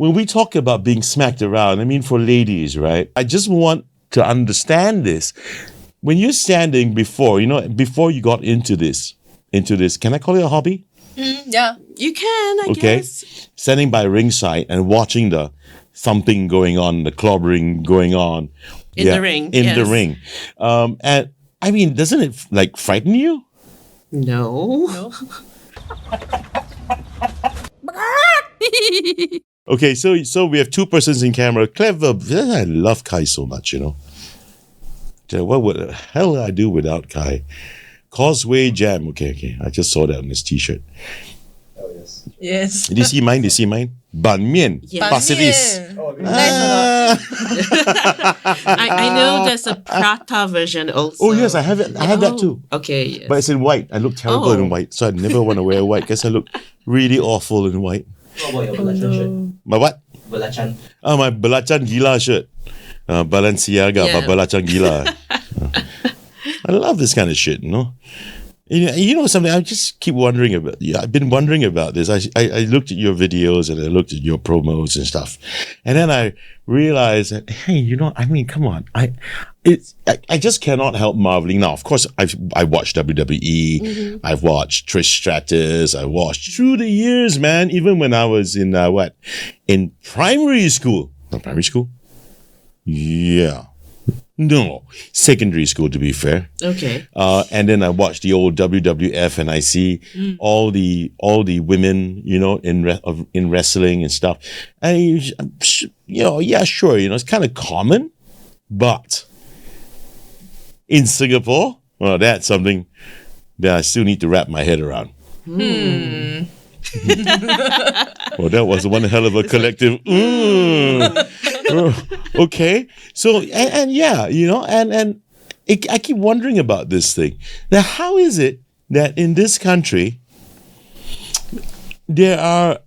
when we talk about being smacked around, I mean, for ladies, right? I just want to understand this. When you're standing before you got into this, can I call it a hobby? Yeah, you can, I guess. Standing by ringside and watching the thumping going on, the clobbering going on. In the ring. The ring. And I mean, doesn't it like frighten you? No. Okay, so we have two persons in camera. Clever. I love Kai so much, What the hell would I do without Kai? Causeway Jam. Okay. I just saw that on his t-shirt. Oh, yes. Yes. Did you see mine? Ban Mian. Yes. Pasir Ris. Oh, really? I know there's a Prata version also. Oh, yes, I have it. I have that too. Okay, yes. But it's in white. I look terrible in white, so I never want to wear white because I look really awful in white. What about your belacan shirt? My what? Belacan. My Belacan Gila shirt. Balenciaga, Yeah. Belacan Gila. I love this kind of shit, You know something, I just keep wondering about. Yeah, I've been wondering about this. I looked at your videos and I looked at your promos and stuff, and then I realized that come on, I just cannot help marveling. Now, of course, I watched WWE, I've watched Trish Stratus, I watched through the years, man. Even when I was in primary school, not primary school, yeah. No, secondary school to be fair. Okay. And then I watch the old WWF and I see all the women, in wrestling and stuff. And sure, it's kind of common, but in Singapore, well, that's something that I still need to wrap my head around. Well, that was one hell of a collective. Okay, so I keep wondering about this thing. Now, how is it that in this country there are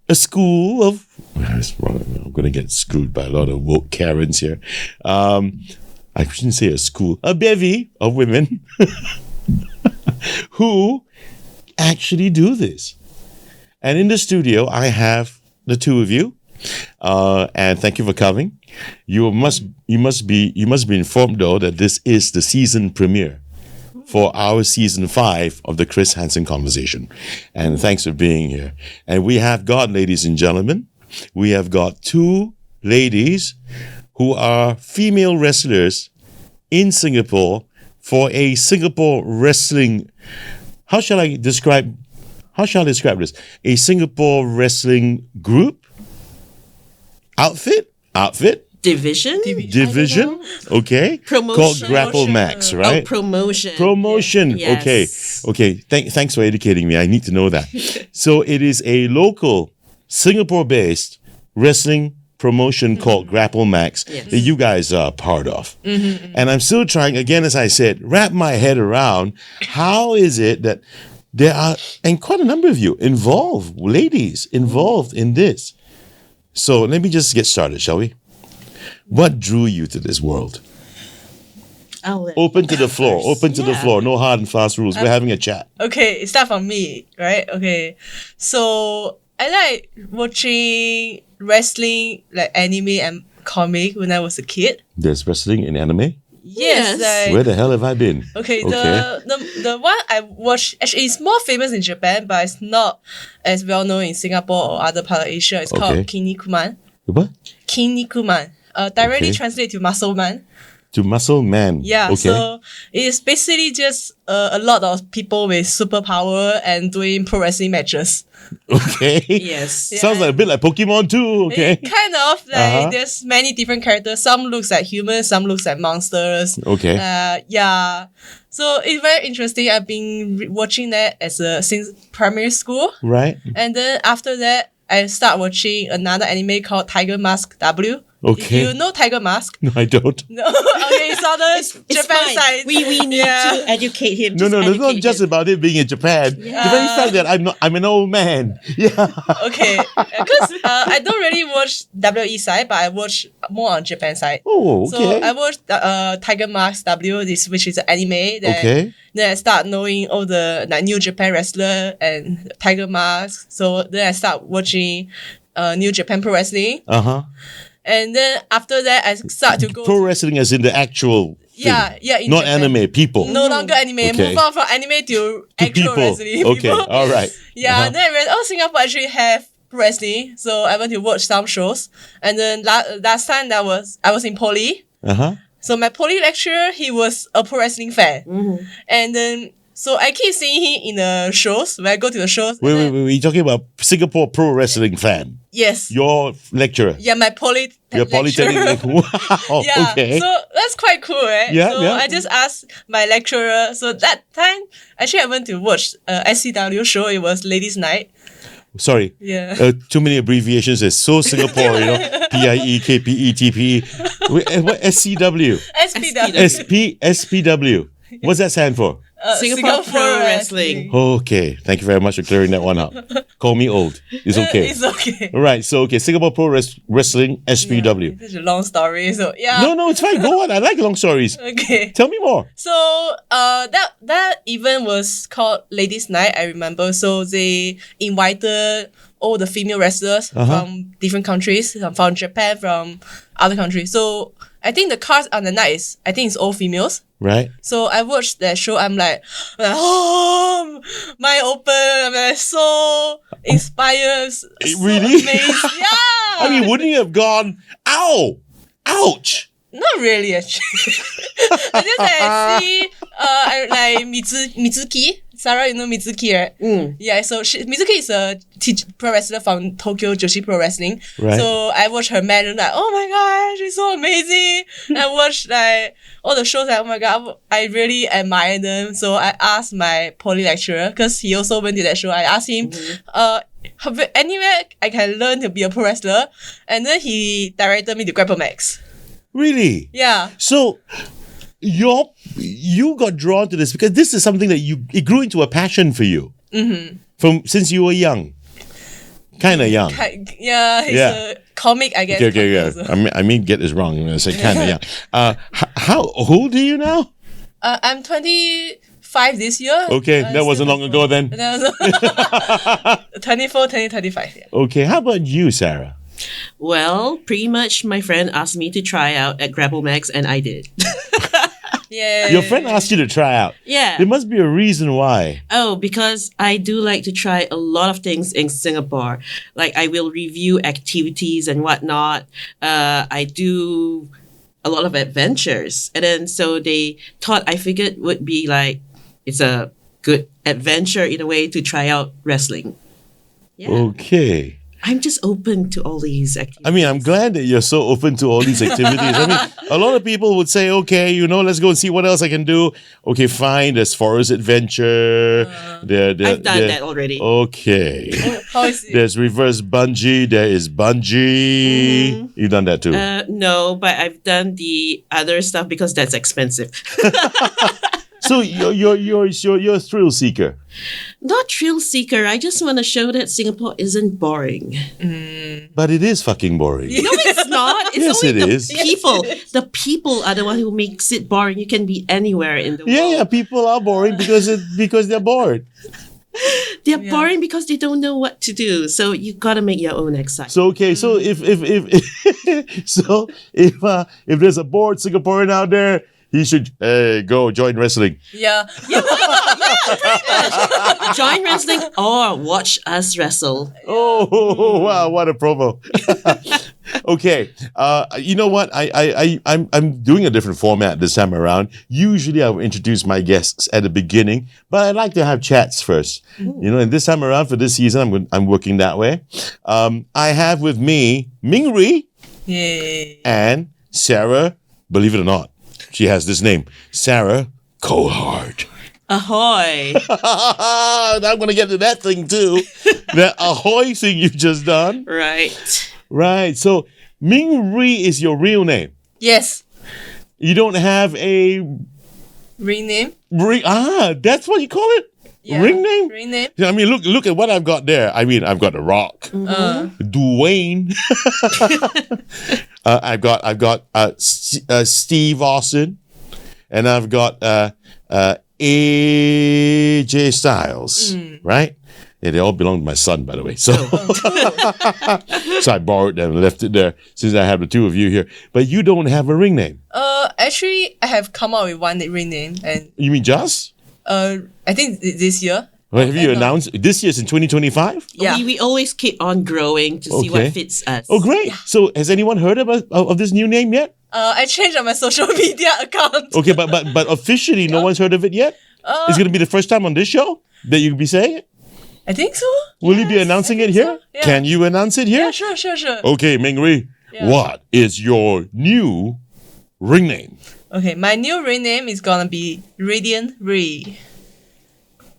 a school of? I'm going to get screwed by a lot of woke Karens here. I shouldn't say a school, a bevy of women who actually do this. And in the studio, I have the two of you. And thank you for coming. You must be informed though that this is the season premiere for our season 5 of the Chris Henson Conversation. And thanks for being here. And we have got, ladies and gentlemen, we have got two ladies who are female wrestlers in Singapore for a Singapore wrestling. How shall I describe this? A Singapore wrestling group. Outfit? Division? Okay. Promotion. Called Grapplemax, right? Oh, promotion. Promotion. Yes. Okay. Thanks for educating me. I need to know that. So it is a local Singapore-based wrestling promotion called Grapplemax that you guys are part of. And I'm still trying, again, as I said, wrap my head around how is it that there are, and quite a number of you ladies involved in this. So let me just get started, shall we? What drew you to this world? Open to the floor. Open to the floor. No hard and fast rules. We're having a chat. Okay, start from me, right? Okay. So I like watching wrestling, like anime and comic when I was a kid. There's wrestling in anime? Yes. Like, where the hell have I been? Okay, the one I watched actually is more famous in Japan, but it's not as well known in Singapore or other part of Asia. It's called Kinnikuman. What? Kinnikuman. Directly translate to muscle man. To muscle man. Yeah. Okay. So it's basically just a lot of people with superpower and doing pro wrestling matches. Okay. Yes. Sounds like a bit like Pokemon too. Okay. Kind of like there's many different characters. Some looks like humans, some looks like monsters. Okay. Yeah. So it's very interesting. I've been watching that since primary school. Right. And then after that, I start watching another anime called Tiger Mask W. Okay. You know Tiger Mask? No, I don't. No. Okay, it's on the Japan fine. side. We need to educate him. No, it's not just about it being in Japan. The very fact that I'm an old man. Yeah. Okay. Because I don't really watch WWE side, but I watch more on Japan side. Oh, okay. So I watched Tiger Mask W, which is an anime. Then I start knowing all the New Japan wrestler and Tiger Mask. So then I start watching New Japan Pro Wrestling. Uh-huh. And then after that, I start to go. Pro wrestling as in the actual thing. Yeah, in Not Japan. anime, people. No longer anime. Okay. Move on from anime to actual People. wrestling. Okay, People. all right. Yeah, Uh-huh. and then I realized, Singapore actually have pro wrestling. So I went to watch some shows. And then last time I was in poly. Uh-huh. So my poly lecturer, he was a pro wrestling fan. And then, so I keep seeing him in the shows, when I go to the shows. Wait, and wait, then- wait. You're talking about Singapore pro wrestling fan. Yes. Your lecturer. Yeah, my poly Your lecturer. polytechnic. Wow. Yeah, Okay. so that's quite cool, right? Yeah, so yeah. I just asked my lecturer. So that time, actually, I went to watch SCW show. It was Ladies' Night. Sorry. Yeah. Too many abbreviations. It's so Singapore, PIE, KPE, TPE. Wait, what? SCW. SPW. SPW. What's that stand for? Singapore Pro Wrestling. Okay. Thank you very much for clearing that one up. Call me old. It's okay. It's okay. All right. So, okay. Singapore Pro Wrestling, SPW. It's a long story. So yeah. No, it's fine. Go on. I like long stories. Okay. Tell me more. So that event was called Ladies' Night, I remember. So they invited all the female wrestlers from different countries, from Japan, from other countries. So I think the cast on the night it's all females. Right. So I watched that show. I'm like, oh, mind open. I'm like so inspired. So Really? amazed. Yeah. I mean, wouldn't you have gone, ow, ouch? Not really, actually. I just I see, like Mizuki. Sarah, you know Mizuki, right? Yeah, so Mizuki is a pro wrestler from Tokyo Joshi Pro Wrestling. Right. So I watched her match and like, oh my god, she's so amazing. And I watched like all the shows, like, oh my god, I really admire them. So I asked my poly lecturer, because he also went to that show, I asked him, anywhere I can learn to be a pro wrestler. And then he directed me to Grapplemax. Really? Yeah. So you got drawn to this because this is something that it grew into a passion for you from since you were young, kind of young. Yeah, he's Yeah. a comic, I guess. Okay, yeah. Also. I mean, get this wrong. I'm gonna say kind of young. How old are you now? I'm 25 this year. Okay, that wasn't long ago then. That was 24, 25. Yeah. Okay, how about you, Sarah? Well, pretty much my friend asked me to try out at Grapplemax, and I did. Yeah. Your friend asked you to try out. Yeah. There must be a reason why. Oh, because I do like to try a lot of things in Singapore. Like I will review activities and whatnot. I do a lot of adventures. And then so they thought I figured would be like, it's a good adventure in a way to try out wrestling. Yeah. Okay. I'm just open to all these activities. I mean, I'm glad that you're so open to all these activities. I mean, a lot of people would say, okay, let's go and see what else I can do. Okay, fine. There's forest adventure. I've done that already. Okay. How is it? There's reverse bungee. There is bungee. You've done that too. No, but I've done the other stuff because that's expensive. So you're a thrill seeker. Not thrill seeker. I just want to show that Singapore isn't boring. But it is fucking boring. No, it's not. It's Yes, only it the is. people. The people are the one who makes it boring. You can be anywhere in the Yeah, world. people are boring because they're bored. They're boring because they don't know what to do. So you gotta make your own excitement. So okay, so if there's a bored Singaporean out there, he should go join wrestling. Yeah. Join wrestling or watch us wrestle. Oh wow, what a promo. Okay, you know what? I'm doing a different format this time around. Usually I will introduce my guests at the beginning, but I like to have chats first. And this time around for this season, I'm working that way. I have with me Ming Yay. and Sarah. Believe it or not, she has this name, Sarah Coldheart. Ahoy! I'm gonna get to that thing too. That ahoy thing you've just done. Right. Right. So Ming Ri is your real name. Yes. You don't have a Rename. ring. That's what you call it? Yeah. Ring name? Rename. I mean, look at what I've got there. I mean, I've got The Rock, Dwayne. I've got Steve Austin, and I've got AJ Styles. Right? Yeah, they all belong to my son, by the way. So, so I borrowed them and left it there since I have the two of you here. But you don't have a ring name. Actually, I have come up with one ring name, and You mean Joss? I think this year. Well, have you And, announced this year's in 2025? Yeah. We always keep on growing to see Okay. what fits us. Oh, great. So has anyone heard of this new name yet? I changed on my social media account. Okay, but officially, no one's heard of it yet? It's going to be the first time on this show that you'll be saying it? I think so. Will you be Yes, announcing I it think here? so. Yeah. Can you announce it here? Yeah, sure. Okay, Ming Ri, Yeah. what is your new ring name? Okay, my new ring name is gonna be Radiant Ray.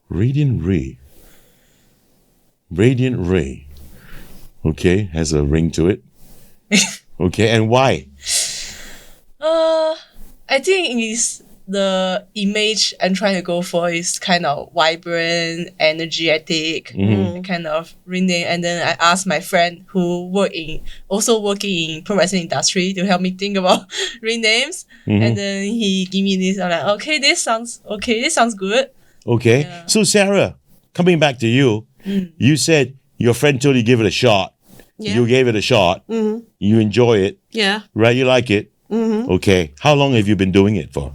Radiant Ray. Radiant Ray. Okay, has a ring to it. Okay, and why? I think it's the image I'm trying to go for is kind of vibrant, energetic, kind of ring name. And then I asked my friend who also working in pro wrestling industry to help me think about ring names. And then he gave me this. I'm like, okay, this sounds good. Okay, Yeah. so Sarah, coming back to you, you said your friend told you give it a shot. Yeah. You gave it a shot. You enjoy it, Yeah. right? You like it. Okay, how long have you been doing it for?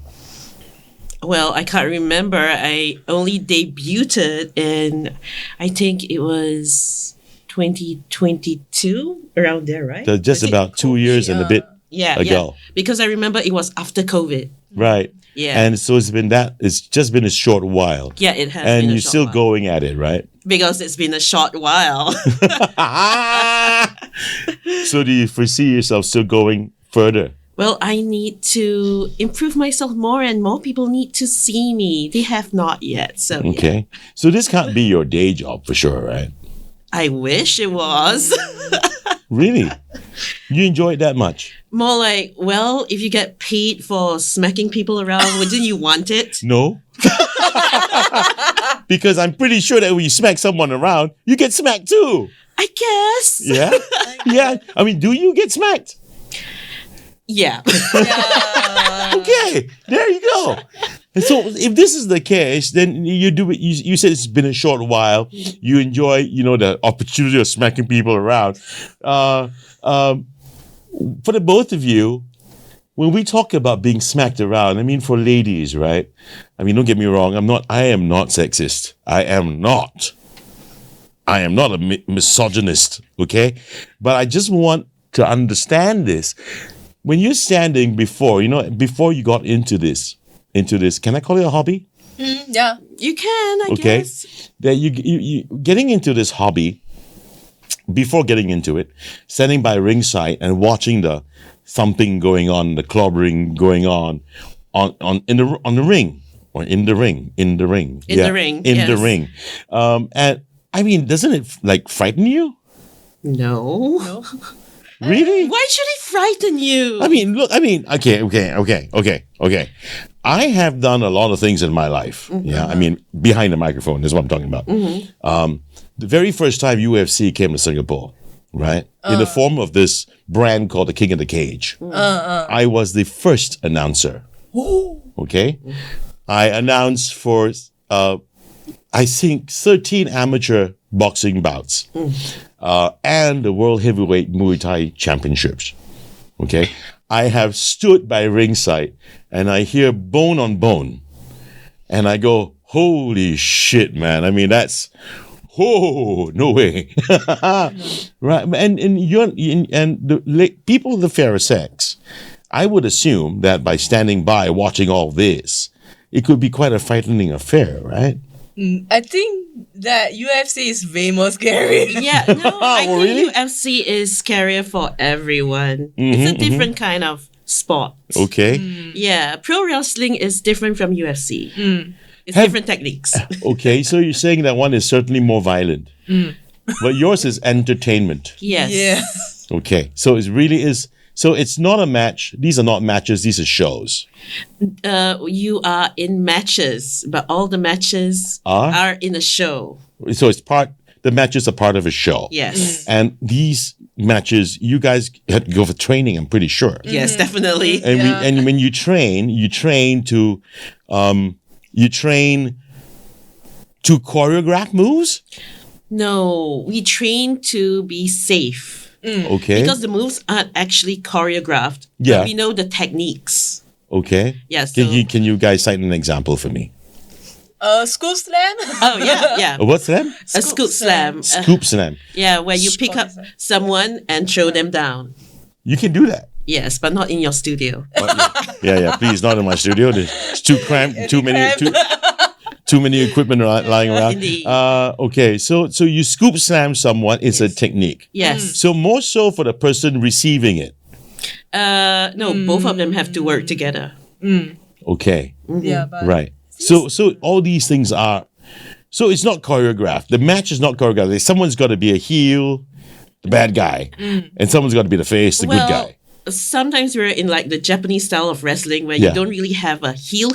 Well, I can't remember. I only debuted in, I think it was 2022, around there, right? So just Was it about 2 years and a bit yeah, ago. Yeah. Because I remember it was after COVID. Right. Yeah. And so it's just been a short while. Yeah, it has And been a you're short still while. going at it, right? Because it's been a short while. So do you foresee yourself still going further? Well, I need to improve myself more and more people need to see me. They have not yet. So yeah. Okay. So this can't be your day job for sure, right? I wish it was. Really? You enjoy it that much? More like, well, if you get paid for smacking people around, wouldn't you want it? No. Because I'm pretty sure that when you smack someone around, you get smacked too. I guess. Yeah? Yeah. I mean, do you get smacked? Yeah. Yeah. Okay, there you go. And so if this is the case, then you do it. You said it's been a short while. You enjoy, the opportunity of smacking people around. For the both of you, when we talk about being smacked around, I mean for ladies, right? I mean, don't get me wrong. I am not sexist. I am not a misogynist. Okay, but I just want to understand this. When you're standing before you got into this, can I call it a hobby? Yeah. You can, I Okay. guess. That you getting into this hobby, before getting into it, standing by ringside and watching the thumping going on, the clobbering going on the ring. In the ring. And I mean, doesn't it frighten you? No. Really? Why should it frighten you? Okay. I have done a lot of things in my life. Yeah, I mean, behind the microphone is what I'm talking about. The very first time UFC came to Singapore, right, in the form of this brand called the King of the Cage, I was the first announcer. Okay, I announced for I think 13 amateur boxing bouts and the World Heavyweight Muay Thai Championships. Okay, I have stood by ringside and I hear bone on bone, and I go, "Holy shit, man!" I mean, that's no way, right? And the people of the fairer sex, I would assume that by standing by watching all this, it could be quite a frightening affair, right? I think that UFC is way more scary. Yeah, no, I think really? UFC is scarier for everyone. It's a different kind of sport. Okay. Yeah, pro wrestling is different from UFC. It's Have- different techniques. Okay, so you're saying that one is certainly more violent, but yours is entertainment. Yes. Yeah. Okay, so it really is. So it's not a match. These are not matches. These are shows. You are in matches, but all the matches are in a show. So the matches are part of a show. Yes. And these matches, you guys had to go for training, I'm pretty sure. Yes, definitely. And Yeah. and when you train to choreograph moves. No, we train to be safe Okay. because the moves aren't actually choreographed. Yeah. But we know the techniques. Okay. Yeah, Can you guys cite an example for me? School slam. Oh yeah. What's that? A scoop slam. Scoop slam. Yeah, where you pick up someone and throw them down. You can do that. Yes, but not in your studio. Yeah. Please, not in my studio. It's too cramped. Too many equipment lying around. Indeed. Okay, so you scoop slam someone. It's a technique. Yes. So more so for the person receiving it. No, both of them have to work together. Okay. Yeah, but Right. So all these things are. So it's not choreographed. The match is not choreographed. Like, someone's got to be a heel, the bad guy, and someone's got to be the face, the good guy. Sometimes we're in like the Japanese style of wrestling where Yeah. you don't really have a heel.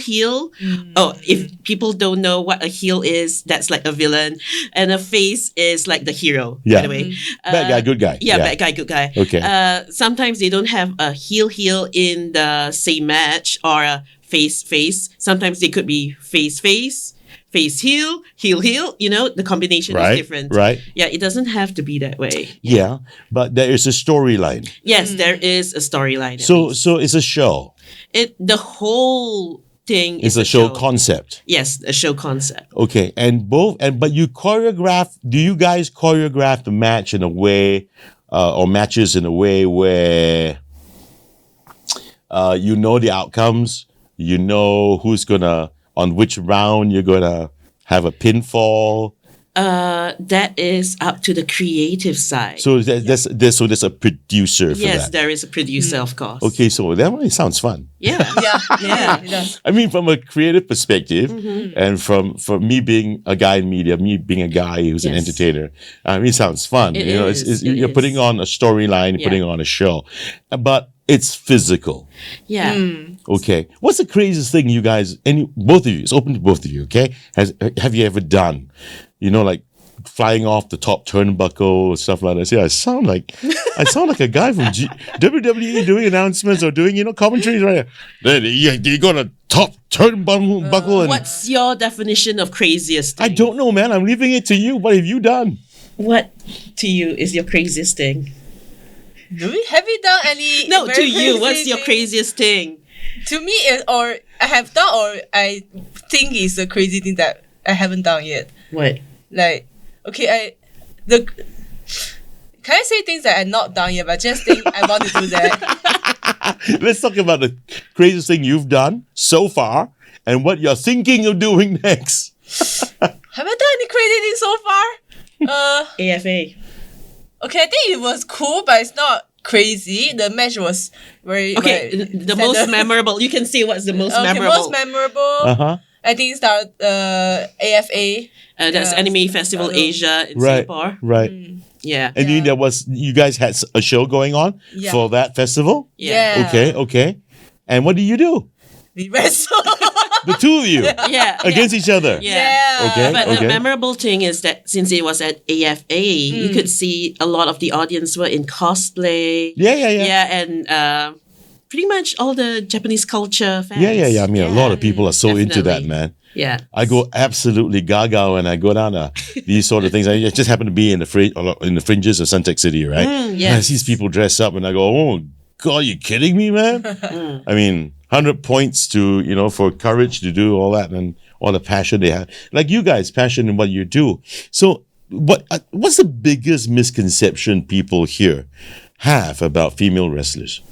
Oh, if people don't know what a heel is, that's like a villain, and a face is like the hero. Yeah. By the way, Bad guy, good guy. Yeah, bad guy, good guy. Okay. Sometimes they don't have a heel in the same match or a face. Sometimes they could be face, heel. You know, the combination is different. Right. Yeah, it doesn't have to be that way. Yeah, but there is a storyline. Yes, there is a storyline. at So least. it's a show. The whole thing It's is a show concept. Yes, a show concept. Okay, but you choreograph. Do you guys choreograph the match in a way, or matches in a way where, you know the outcomes, you know who's gonna on which round you're gonna have a pinfall. That is up to the creative side. So there's a producer for yes, that. there is a producer, of course. Okay, so that one sounds fun. Yeah. yeah, it does. I mean, from a creative perspective, Mm-hmm. and from me being a guy in media, me being a guy who's an Yes. entertainer, I mean, it sounds fun. It It's, is, you're it putting is. on a storyline, Yeah. putting on a show, but it's physical. Yeah. Okay, what's the craziest thing you guys? Both of you? It's open to both of you. Okay, have you ever done? You know, like flying off the top turnbuckle or stuff like that. See, I sound like a guy from WWE doing announcements or doing commentaries right. Then you got a top turnbuckle and What's your definition of craziest thing? I don't know, man. I'm leaving it to you. What have you done? What to you is your craziest thing? Have you done any? No, very to you, crazy what's your thing? craziest thing? To me, or I have done, or I think is a crazy thing that I haven't done yet. What? Like, okay, can I say things that I'm not done yet, but just think I want to do that? Let's talk about the craziest thing you've done so far and what you're thinking of doing next. Have I done any crazy things so far? AFA. Okay, I think it was cool, but it's not crazy. The match was very Okay, very the most standard. memorable. You can say what's the most Okay, memorable. most memorable. I think start AFA. That's Yeah, Anime Festival I don't know. Asia in Right, Singapore. right. Yeah. And you guys had a show going on Yeah. for that festival? Yeah. Okay. And what do you do? We wrestled. The two of you Yeah. against each other. Yeah. Okay. But the memorable thing is that since it was at AFA, you could see a lot of the audience were in cosplay. Yeah. Yeah, and pretty much all the Japanese culture fans. Yeah. I mean, a lot of people are so into that, Definitely. man. Yeah. I go absolutely gaga when I go down these sort of things. I just happen to be in the fringes of Suntec City, right? And I yes. see these people dress up, and I go, "Oh God, you kidding me, man?" I mean, 100 points to for courage to do all that and all the passion they have. Like you guys, passion in what you do. So, what's the biggest misconception people here have about female wrestlers?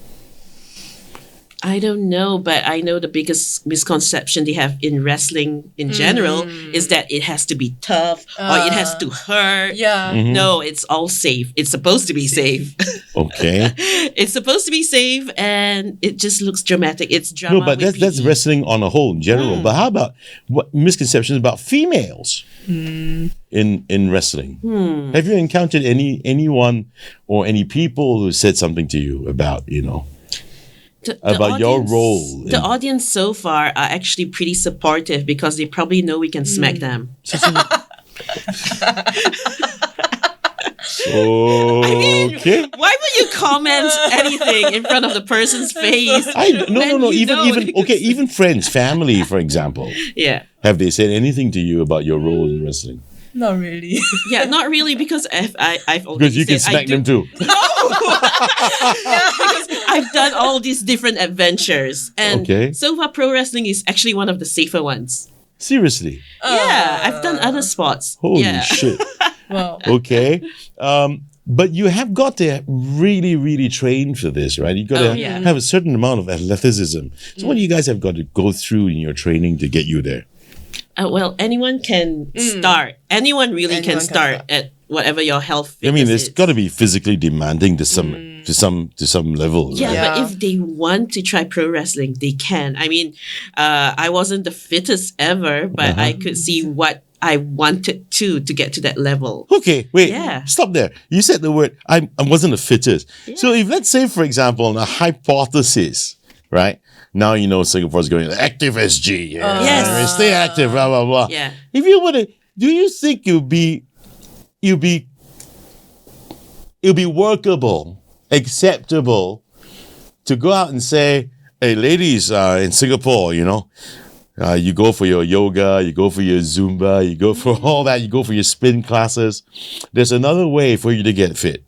I don't know, but I know the biggest misconception they have in wrestling in general is that it has to be tough or it has to hurt. Yeah. Mm-hmm. No, it's all safe. It's supposed to be safe. Okay. It's supposed to be safe, and it just looks dramatic. It's drama. No, but with that's PE. wrestling on a whole in general. But how about what misconceptions about females in wrestling? Have you encountered anyone or any people who said something to you about about your role The in- audience so far are actually pretty supportive because they probably know we can smack them. Okay. Why would you comment anything in front of the person's face? No. When you know Even you can even friends, family, for example. Yeah. Have they said anything to you about your role in wrestling? Not really. Yeah, not really because I've already Because you can said smack them too. because I've done all these different adventures, and Okay. so far pro wrestling is actually one of the safer ones. Seriously. Yeah, I've done other sports. Holy yeah. shit. Wow. Okay. But you have got to really, really train for this, right? You got to Oh, yeah. have a certain amount of athleticism. So what do you guys have got to go through in your training to get you there? Well, anyone can start. Anyone really Anyone can can start start. at whatever your health. I mean, fitness it's is. got to be physically demanding to some level. Yeah, Right? Yeah. but if they want to try pro wrestling, they can. I mean, I wasn't the fittest ever, but I could see what I wanted to get to that level. Okay, wait. Yeah. Stop there. You said the word, I wasn't the fittest. So if let's say, for example, a hypothesis, right? Now you know Singapore's going active SG. Yeah. Yes. Stay active, blah, blah, blah. Yeah. If you were to, do you think it'll be workable, acceptable to go out and say, hey, ladies in Singapore, you go for your yoga, you go for your Zumba, you go for all that, you go for your spin classes. There's another way for you to get fit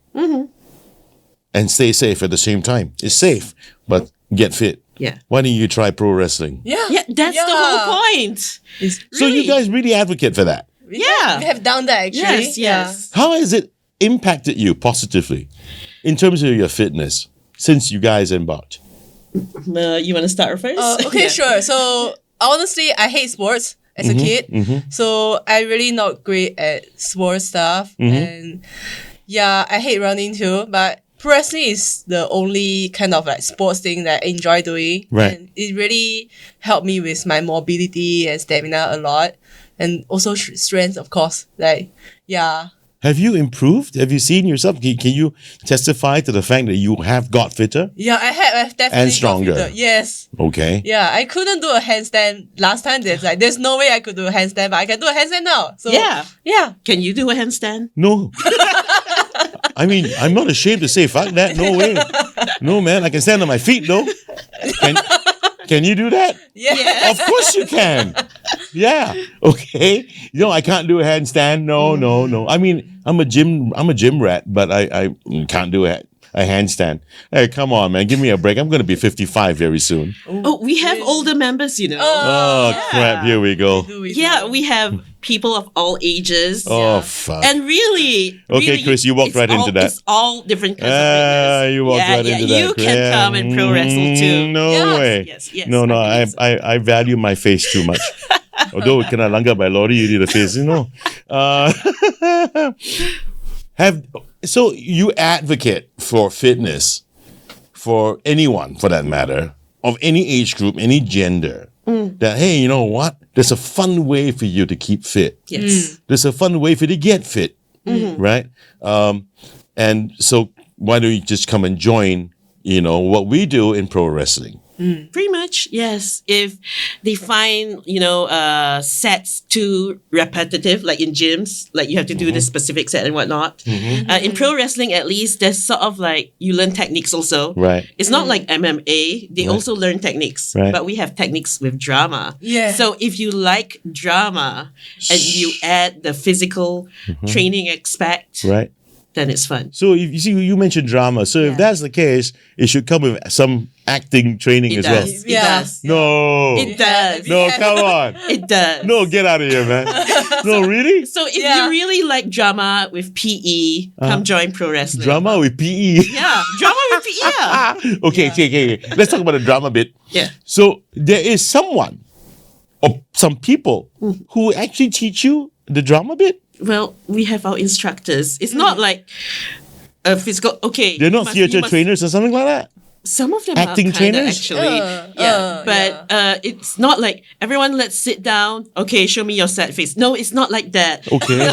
and stay safe at the same time. It's safe, but get fit. Yeah. Why don't you try pro wrestling? Yeah. Yeah, that's the whole point. It's, So you Really? guys really advocate for that. Yeah. We have done that actually. Yes. How has it impacted you positively in terms of your fitness since you guys embarked? You want to start first? Okay, Yeah. sure. So honestly, I hate sports as a kid. So I really not great at sports stuff. And yeah, I hate running too. But pro wrestling is the only kind of like sports thing that I enjoy doing. Right. And it really helped me with my mobility and stamina a lot. And also strength, of course. Like, yeah. Have you improved? Have you seen yourself? Can you testify to the fact that you have got fitter? Yeah, I've definitely And got stronger. fitter. Yes. Okay. Yeah, I couldn't do a handstand last time. There's no way I could do a handstand, but I can do a handstand now. So Yeah. yeah. Can you do a handstand? No. I mean, I'm not ashamed to say, fuck that. No way. No, man. I can stand on my feet, though. Can you do that? Yeah. Of course you can. Yeah. Okay. I can't do a handstand. No. I mean, I'm a gym rat, but I can't do a handstand. Hey, come on, man. Give me a break. I'm going to be 55 very soon. Oh, we have older members, Oh, crap. Here we go. Yeah, we have people of all ages. Oh, fuck. And really, Okay, Chris, you walked it's right into that. It's all different kinds of fitness. You walked right into that. You can come and pro wrestle too. No Yes, way. yes, No, I think so. I value my face too much. Although kena langgar by lorry, you need a face, So you advocate for fitness for anyone, for that matter, of any age group, any gender. That, hey, you know what? There's a fun way for you to keep fit. Yes. There's a fun way for you to get fit, right? And so why don't you just come and join, what we do in pro wrestling? Pretty much, yes. If they find, sets too repetitive, like in gyms, like you have to do this specific set and whatnot. In pro wrestling, at least, there's sort of like you learn techniques also. Right. It's not like MMA. They also learn techniques, Right. but we have techniques with drama. Yeah. So if you like drama and you add the physical training aspect, Right. then it's fun. So if you see, you mentioned drama. So if that's the case, it should come with some acting training as well. It Yeah. does. No. It does. No, come on. It does. No, get out of here, man. No, really? So if Yeah. you really like drama with PE, come join pro wrestling. Drama with PE. Yeah, drama with PE. Yeah. Okay. Let's talk about the drama bit. Yeah. So there is someone or some people who actually teach you the drama bit. Well, we have our instructors. It's not like a physical. Okay, They're not you theater must- trainers or something like that. Some of them Acting are kinda trainers? actually. But it's not like everyone. Let's sit down. Okay, show me your sad face. No, it's not like that. Okay. Yeah,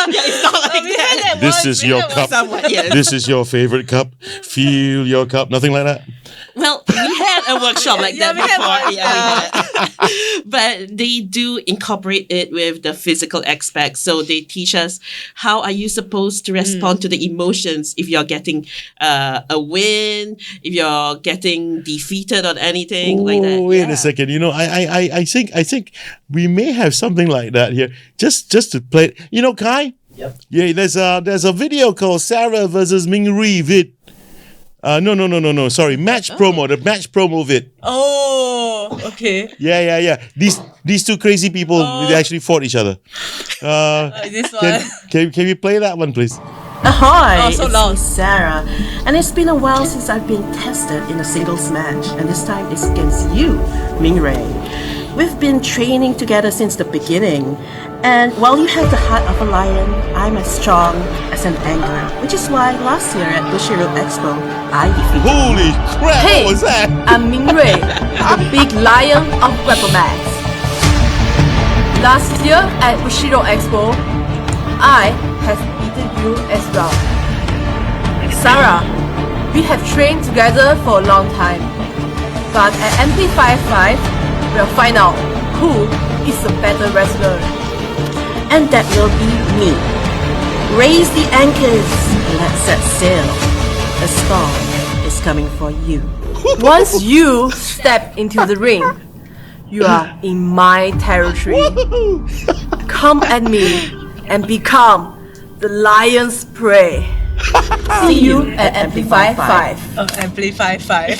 it's not like We had that. that This once, is we your had cup. Somewhat, yes. This is your favorite cup. Feel your cup. Nothing like that. Well, we had not a workshop like Yeah, that we had before. one, But they do incorporate it with the physical aspect. So they teach us how are you supposed to respond to the emotions if you're getting a win, if you're getting defeated on anything like that. Wait a second. You know, I think we may have something like that here. Just to play it. You know, Kai? Yep. Yeah, there's a video called Sarah versus Ming Ri vid. No. Sorry, match promo. The match promo vid. Oh, okay. Yeah. These two crazy people, they actually fought each other. This one. Can we play that one, please? Ahoy! Oh, so it's loud. me, Sarah, and it's been a while since I've been tested in a singles match, and this time it's against you, Ming Ray. We've been training together since the beginning, and while you have the heart of a lion, I'm as strong as an angler, which is why last year at Bushiroad Expo, I defeated you. Holy crap! Hey, What was that? I'm Ming Ray, the big lion of Grapplemax. Last year at Bushiroad Expo, I have beaten you as well. Sarah, we have trained together for a long time, but at Amplify 5, we'll find out who is the better wrestler. And that will be me. Raise the anchors, let's set sail. The storm is coming for you. Once you step into the ring, you are in my territory. Come at me and become the lion's prey. See you at Amplify 5. Oh, Amplify 5.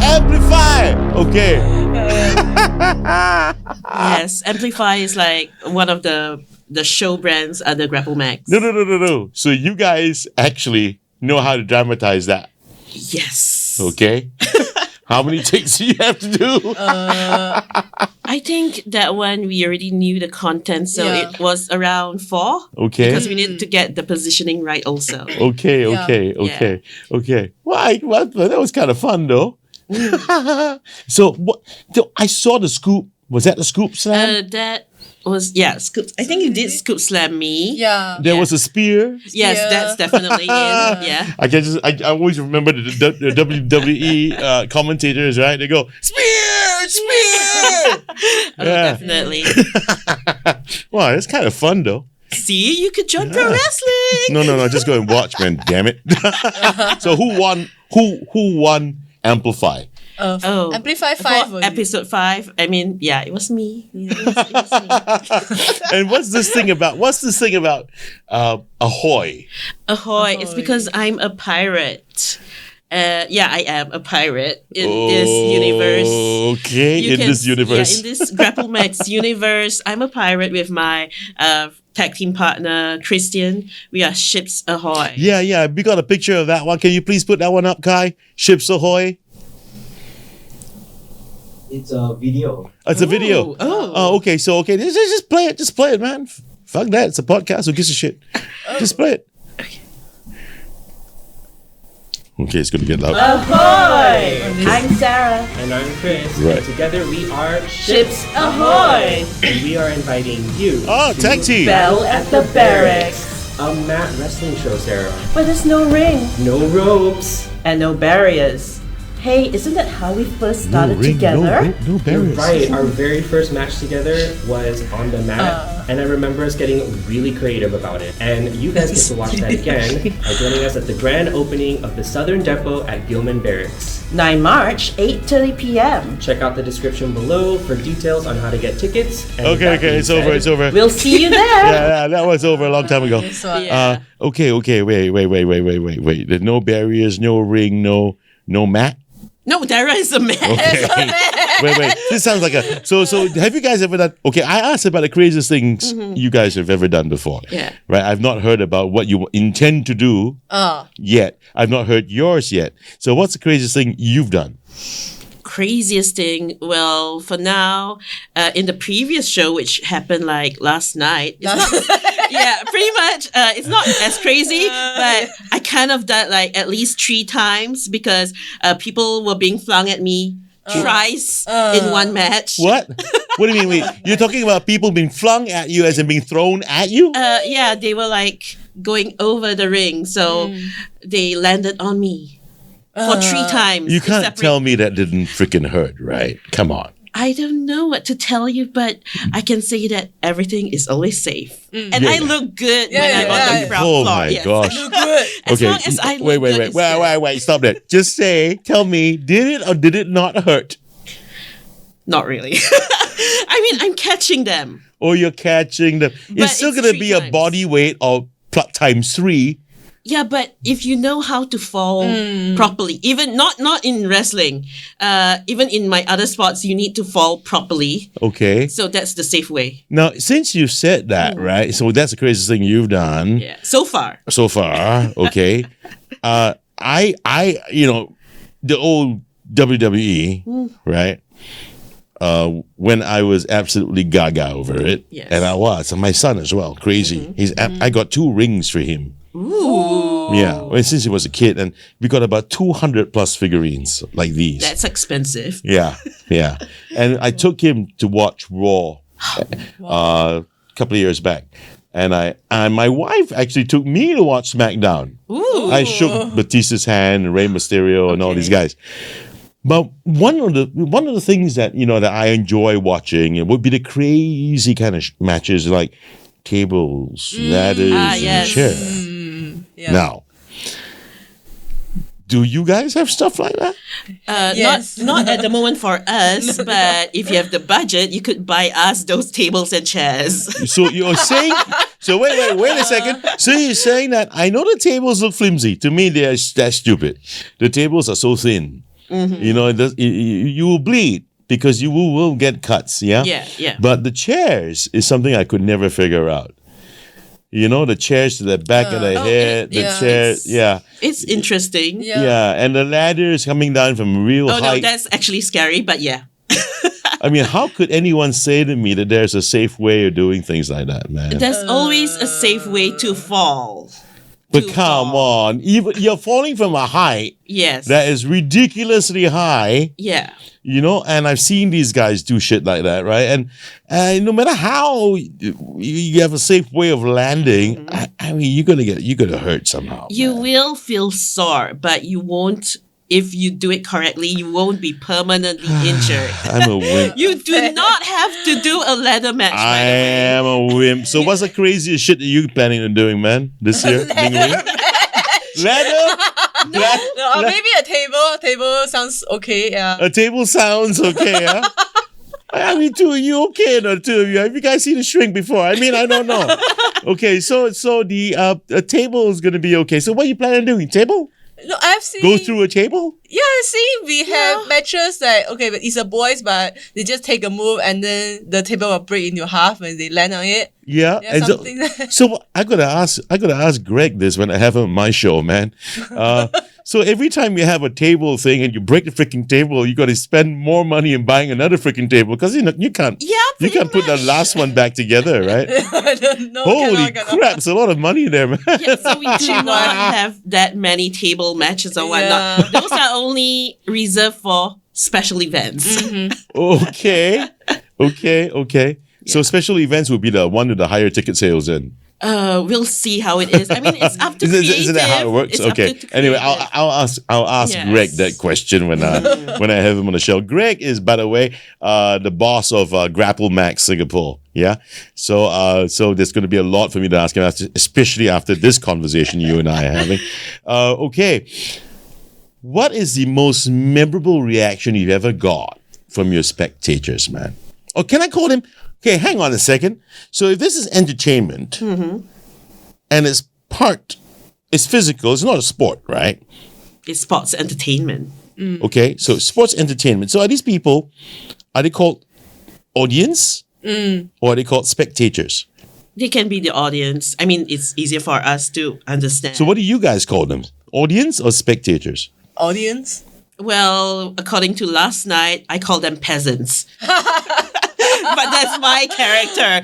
Amplify. Okay. Yes, Amplify is like one of the show brands under Grapplemax. No. So you guys actually know how to dramatize that. Yes. Okay. How many takes do you have to do? I think that one we already knew the content, so Yeah. it was around 4. Okay. Because we needed to get the positioning right also. Okay. Well, that was kind of fun though. So what? I saw the scoop. Was that the scoop slam? That was, Scoop. I think you did Scoop Slam me. Yeah. There was a spear. Yes, Yeah. that's definitely in. Yeah. I always remember the WWE commentators, right? They go spear. Oh, Yeah. definitely. Wow, it's kind of fun though. See, you could join pro wrestling. No, just go and watch, man. Damn it. So who won? Who won Amplify? Oh, Amplify for 5. only. episode 5. I mean, yeah, it was me. It was me. And what's this thing about? Ahoy? Ahoy! It's because I'm a pirate. I am a pirate in this universe. Okay, You in can- this universe. Yeah, in this Grapplemax universe, I'm a pirate with my tag team partner, Christian. We are ships ahoy. Yeah, we got a picture of that one. Can you please put that one up, Kai? Ships ahoy. It's a video. It's a video. Oh. Okay. So just play it. Just play it, man. Fuck that. It's a podcast. Who gives a shit? Just play it. Okay, it's gonna get loud. Ahoy! I'm Sarah. And I'm Chris. Right. And together we are Ships ahoy! and we are inviting you Oh, to tag team. Bell at the barracks. a mat wrestling show, Sarah. But there's no ring. No ropes. And no barriers. Hey, isn't that how we first started together? No You're barriers. right. Our very first match together was on the mat, and I remember us getting really creative about it. And you guys get to watch that again by joining us at the grand opening of the Southern Depot at Gilman Barracks. 9 March, 8:30 p.m. Check out the description below for details on how to get tickets. And with Okay, that being it's over. said, It's over. We'll see you there. Yeah, that was over a long time ago. This one. Yeah. Okay. Wait. There's no barriers, no ring, no mat. No, Dara is a man. Okay. Wait. This sounds like a so. Have you guys ever done? Okay, I asked about the craziest things you guys have ever done before. Yeah. Right. I've not heard about what you intend to do yet. I've not heard yours yet. So, what's the craziest thing you've done? Craziest thing, well, for now, in the previous show, which happened like last night, it's not, yeah, pretty much, it's not as crazy, but I kind of done like at least 3 times because people were being flung at me thrice in one match. What? What do you mean? Wait, you're talking about people being flung at you as in being thrown at you? Yeah, they were like going over the ring, so they landed on me. for 3 times. You to can't separate- tell me that didn't freaking hurt, right? Come on. I don't know what to tell you, but I can say that everything is always safe. And I look good when I'm on the ground Oh floor. my Yes. gosh. Look good. As long as I look wait, good, it's good. wait, stop that. Just tell me, did it or did it not hurt? Not really. I mean, I'm catching them. Or you're catching them. But It's still it's going to 3 be a times. body weight of times 3. Yeah, but if you know how to fall properly, even not in wrestling, even in my other sports, you need to fall properly. Okay. So that's the safe way. Now, since you said that, right? So that's the craziest thing you've done Yeah. So far. so far. Okay. The old WWE, right? When I was absolutely gaga over it, Yes. and I was, and my son as well, crazy. I got 2 rings for him. Ooh. Yeah, well, since he was a kid, and we got about 200 plus figurines like these. That's expensive. Yeah, yeah. And I took him to watch Raw a couple of years back. And my wife actually took me to watch SmackDown. Ooh. I shook Batista's hand and Rey Mysterio and all these guys. But one of the things that that I enjoy watching would be the crazy kind of matches like tables, ladders, and yes. chairs. Yeah. Now, do you guys have stuff like that? Yes. Not at the moment for us, but if you have the budget, you could buy us those tables and chairs. So you're saying? So wait a second. So you're saying that I know the tables look flimsy. To me, that's stupid. The tables are so thin. You will bleed because you will get cuts. Yeah. Yeah. But the chairs is something I could never figure out. The chairs to the back of the head, the chairs, It's interesting. yeah, and the ladders coming down from real Oh no, height. that's actually scary, but yeah. I mean, how could anyone say to me that there's a safe way of doing things like that, man? There's always a safe way to fall. But come on, even you're falling from a height Yes. that is ridiculously high, Yeah. and I've seen these guys do shit like that, right? And no matter how you have a safe way of landing, I mean, you're gonna hurt somehow. You man. will feel sore, but you won't. If you do it correctly, you won't be permanently injured. I'm a wimp. You do not have to do a ladder match. I by the way. am a wimp. So what's the craziest shit that you planning on doing, man, this year? Ming Wing? Ladder? No, maybe a table. Table sounds okay. Yeah. A table sounds okay, huh? I mean, two of you, okay, the two of you. Have you guys seen a shrink before? I mean, I don't know. Okay, so the table is going to be okay. So what you planning on doing? Table? No, I've seen. Go through a table? Yeah, I've seen we have matches that but it's a boys, but they just take a move and then the table will break into half when they land on it. Yeah. Yeah, And something so I gotta ask Greg this when I have him on my show, man. So every time you have a table thing and you break the freaking table, you got to spend more money in buying another freaking table because you can't. Yeah, You pretty can't put the much. last one back together, right? I don't know. Holy cannot. crap! It's a lot of money there, man. Yeah, so we do not have that many table matches or whatnot. Yeah. Those are only reserved for special events. Okay. So special events would be the one with the higher ticket sales then. We'll see how it is. I mean, it's up to creative. Isn't that how it works? It's up Okay. to Anyway, creative. I'll ask Yes. Greg that question when I have him on the show. Greg is, by the way, the boss of Grapplemax Singapore. Yeah. So there's going to be a lot for me to ask him, especially after this conversation you and I are having. Okay. What is the most memorable reaction you've ever got from your spectators, man? Or can I call them? Okay, hang on a second. So if this is entertainment and it's physical, it's not a sport, right? It's sports entertainment. Okay, so sports entertainment. So are they called audience or are they called spectators? They can be the audience. I mean, it's easier for us to understand. So what do you guys call them? Audience or spectators? Audience. Well, according to last night, I call them peasants. But that's my character,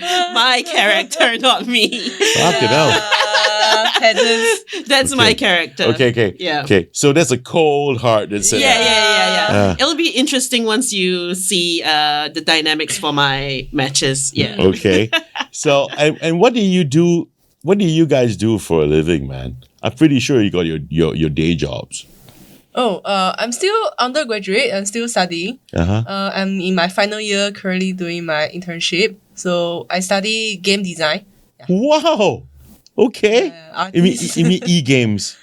not me. Fucking hell. Peasants. That's my character. Okay. Yeah. Okay, so that's a cold heart that said Yeah. It'll be interesting once you see the dynamics for my matches. Yeah. Okay. So, and what do you do? What do you guys do for a living, man? I'm pretty sure you got your day jobs. I'm still undergraduate. I'm still studying. I'm in my final year, currently doing my internship. So I study game design. Wow. Okay. You mean e-games?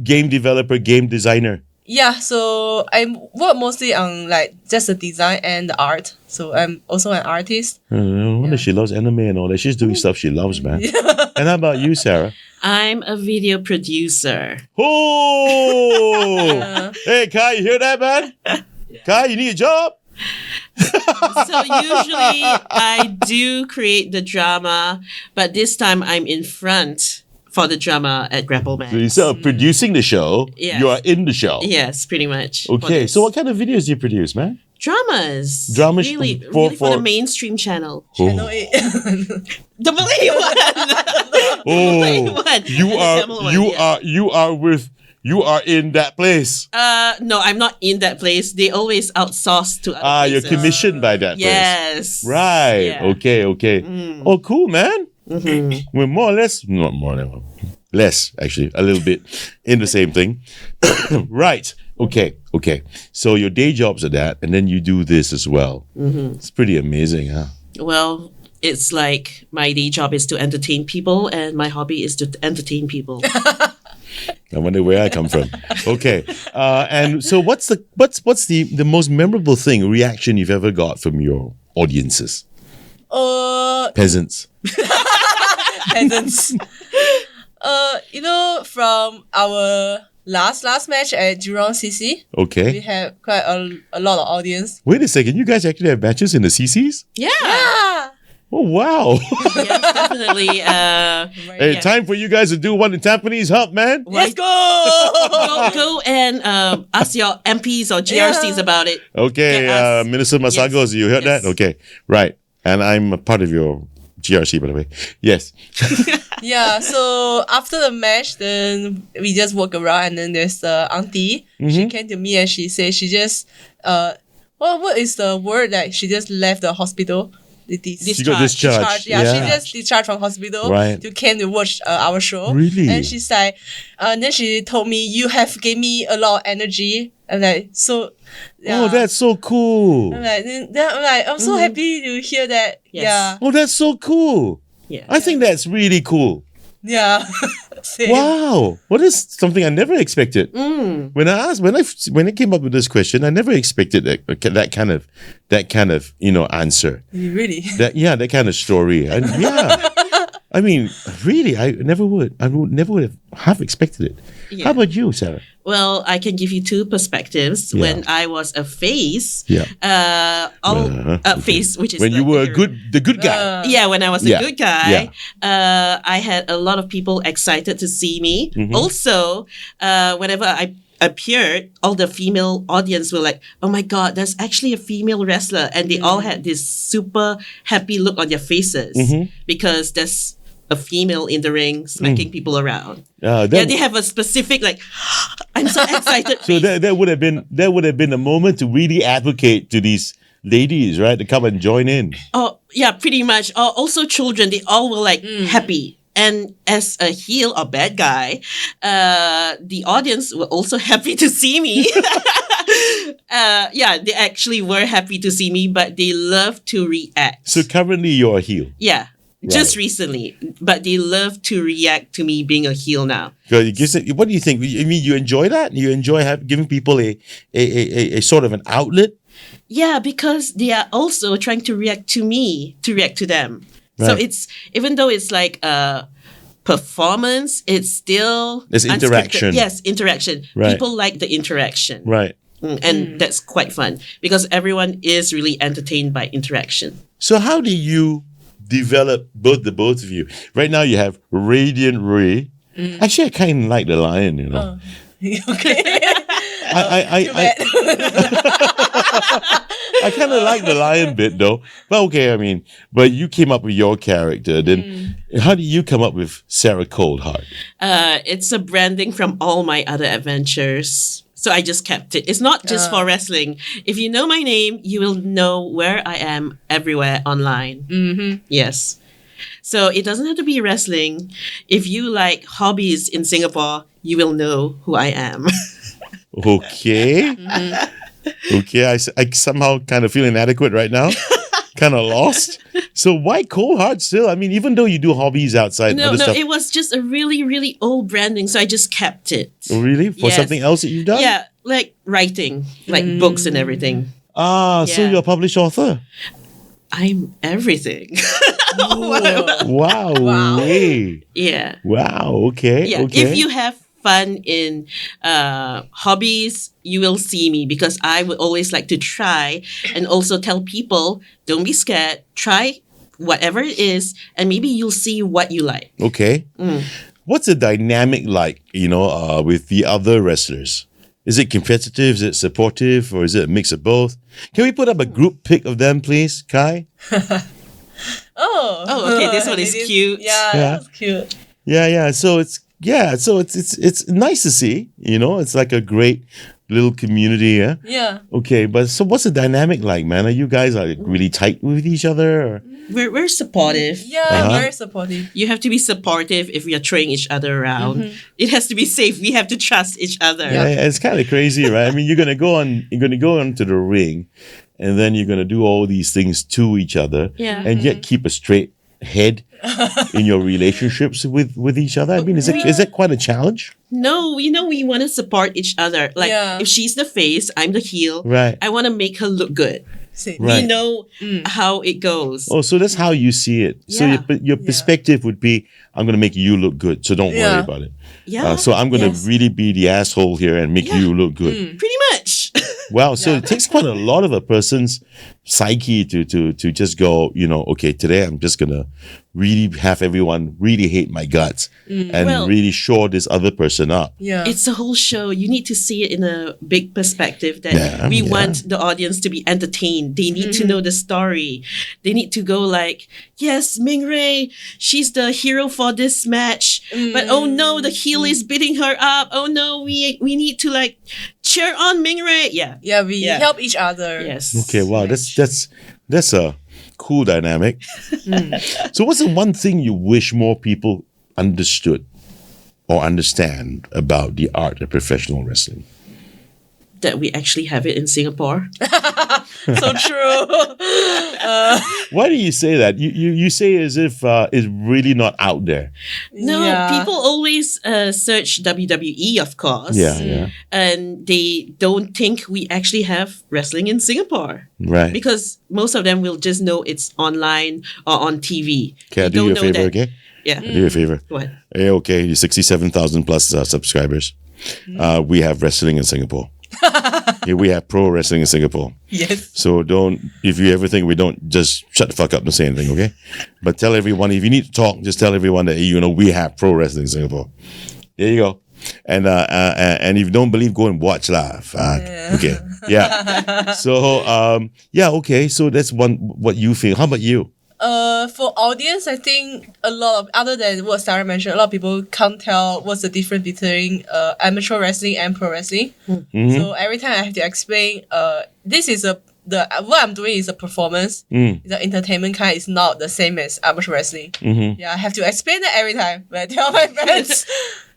Game developer, game designer. Yeah, so I work mostly on like just the design and the art. So I'm also an artist. No wonder she loves anime and all that. She's doing stuff she loves, man. And how about you, Sarah? I'm a video producer. Oh! Hey, Kai, you hear that, man? Kai, you need a job? So usually I do create the drama, but this time I'm in front for the drama at Grapplemax. So instead of producing the show, Yes. you are in the show. Yes, pretty much. for Okay, this. so what kind of videos do you produce, man? Dramas. Dramas Really, for- really for the for- mainstream channel. Channel 8. The Malay one. Malay Oh, one. you The are Tamil one, you yeah. you are in that place. No, I'm not in that place. They always outsource to other You're places. commissioned by that place. Yes. Right. Yeah. Okay. Oh, cool, man. We're more or less, not more than less, actually, a little bit in the same thing. Right. Okay. So your day jobs are that, and then you do this as well. It's pretty amazing, huh? Well, it's like my day job is to entertain people, and my hobby is to entertain people. I wonder where I come from. Okay. And so what's the most memorable thing, reaction you've ever got from your audiences? Peasants. Peasants. From our last match at Jurong CC, we Okay. had quite a lot of audience. Wait a second. You guys actually have matches in the CCs? Yeah. Oh, wow. Yes, definitely. Hey, time for you guys to do one in Tampines Hub, man. Let's go! Go and ask your MPs or GRCs about it. Okay, Get us. Minister Masagos, you heard Yes. that? Okay, right. And I'm a part of your GRC, by the way. Yes. Yeah, so after the match, then we just walk around, and then there's the auntie. She came to me and she said she just what is the word that she just left the hospital? She got discharged. Yeah, she just discharged from hospital. Right. To came to watch our show. Really? And she's like, then she told me, you have gave me a lot of energy. And like, so. Yeah. Oh, that's so cool. I'm so happy to hear that. Yes. Yeah. Oh, that's so cool. Yeah. I think that's really cool. Yeah. Same. Wow. What is something I never expected? When I came up with this question, I never expected that kind of answer. Really? That kind of story. And yeah. I mean, really, I never would have expected it. Yeah. How about you, Sarah? Well, I can give you two perspectives. Yeah. When I was a face, Yeah. face, which is When you like were the- the good guy. Yeah, when I was Yeah. a good guy, Yeah. I had a lot of people excited to see me. Mm-hmm. Also, whenever I appeared, all the female audience were like, "Oh my God, there's actually a female wrestler," and they all had this super happy look on their faces Mm-hmm. because there's a female in the ring smacking people around. That- They have a specific like, I'm so excited. So that would have been a moment to really advocate to these ladies, right, to come and join in. Oh, yeah, pretty much. Also, children, they all were like happy. And as a heel or bad guy, the audience were also happy to see me. They actually were happy to see me, but they love to react. So currently you're a heel. Yeah, just recently. But they love to react to me being a heel now. So what do you think? I mean, you enjoy that? You enjoy giving people a sort of an outlet? Yeah, because they are also trying to react to me, to react to them. So Right. it's, even though it's like a performance, it's still It's unscripted. interaction. Yes, interaction. Right. People like the interaction. Right. And that's quite fun because everyone is really entertained by interaction. So how do you develop both of you? Right now you have Radiant Ray. Actually, I kind of like the lion, you know. Okay. I kind of like the lion bit though. But okay, I mean, but you came up with your character. Then how do you come up with Sarah Coldheart? It's a branding from all my other adventures. So I just kept it. It's not just for wrestling. If you know my name, you will know where I am everywhere online. Mm-hmm. Yes. So it doesn't have to be wrestling. If you like hobbies in Singapore, you will know who I am. Okay. Okay, I somehow kind of feel inadequate right now. Kind of lost. So why Coldheart still? I mean, even though you do hobbies outside No, other no, stuff. it was just a really, really old branding, so I just kept it. Oh, really? For Yes. something else that you've done? Yeah, like writing, like books and everything. Ah, so Yeah. you're a published author. I'm everything. Wow. Way. Yeah. Wow. Okay. Yeah. Okay. If you have fun in hobbies, you will see me because I would always like to try and also tell people, don't be scared, try whatever it is, and maybe you'll see what you like. Okay. What's the dynamic like, with the other wrestlers? Is it competitive? Is it supportive? Or is it a mix of both? Can we put up a group pic of them, please, Kai? Oh, okay, this one is cute. Yeah, Yeah. that's cute. Yeah. So it's nice to see. It's like a great little community. Yeah. Yeah. Okay, but so what's the dynamic like, man? Are you guys really tight with each other? Or? We're supportive. Yeah, very supportive. You have to be supportive if we are throwing each other around. It has to be safe. We have to trust each other. Yeah, it's kind of crazy, right? I mean, you're gonna go onto the ring, and then you're gonna do all these things to each other, Yeah. and yet keep a straight head in your relationships with each other. I mean, is that quite a challenge? No, we want to support each other. Like Yeah. if she's the face, I'm the heel. Right. I want to make her look good. Same. Right. We know how it goes. Oh, so that's how you see it. So Yeah. your perspective would be, I'm gonna make you look good, so don't worry Yeah. about it. Yeah. So I'm gonna Yes. really be the asshole here and make you look good. Pretty much. Wow. So it takes quite a lot of a person's psyche to just go, okay, today I'm just gonna really have everyone really hate my guts and Well- really shore this other person up. Yeah. It's a whole show. You need to see it in a big perspective that Yeah, we yeah. want the audience to be entertained. They need to know the story. They need to go like, yes, Ming Ray, she's the hero for this match. But oh no, the heel is beating her up. Oh no, we need to like cheer on Ming Ray. Yeah. Yeah, we Yeah. help each other. Yes. Okay, wow, that's a cool dynamic. So what's the one thing you wish more people understood or understand about the art of professional wrestling? That we actually have it in Singapore. So true. Why do you say that? You say as if it's really not out there. No, Yeah. people always search WWE, of course. Yeah. And they don't think we actually have wrestling in Singapore. Right. Because most of them will just know it's online or on TV. Okay, I'll They do you a don't know favor, that- okay? Yeah. I'll do you a favor. What? Hey, okay, you 67,000 plus subscribers. We have wrestling in Singapore. Yeah, we have pro wrestling in Singapore. Yes. So if you ever think we don't, just shut the fuck up and say anything, okay? But tell everyone, if you need to talk, just tell everyone that, we have pro wrestling in Singapore. There you go. And if you don't believe, go and watch live. Okay. Yeah. So, okay. So that's what you feel. How about you? For audience, I think a lot of, other than what Sarah mentioned, a lot of people can't tell what's the difference between amateur wrestling and pro wrestling. So every time I have to explain, this is what I'm doing is a performance. The entertainment kind is not the same as amateur wrestling. Yeah, I have to explain that every time when I tell my friends.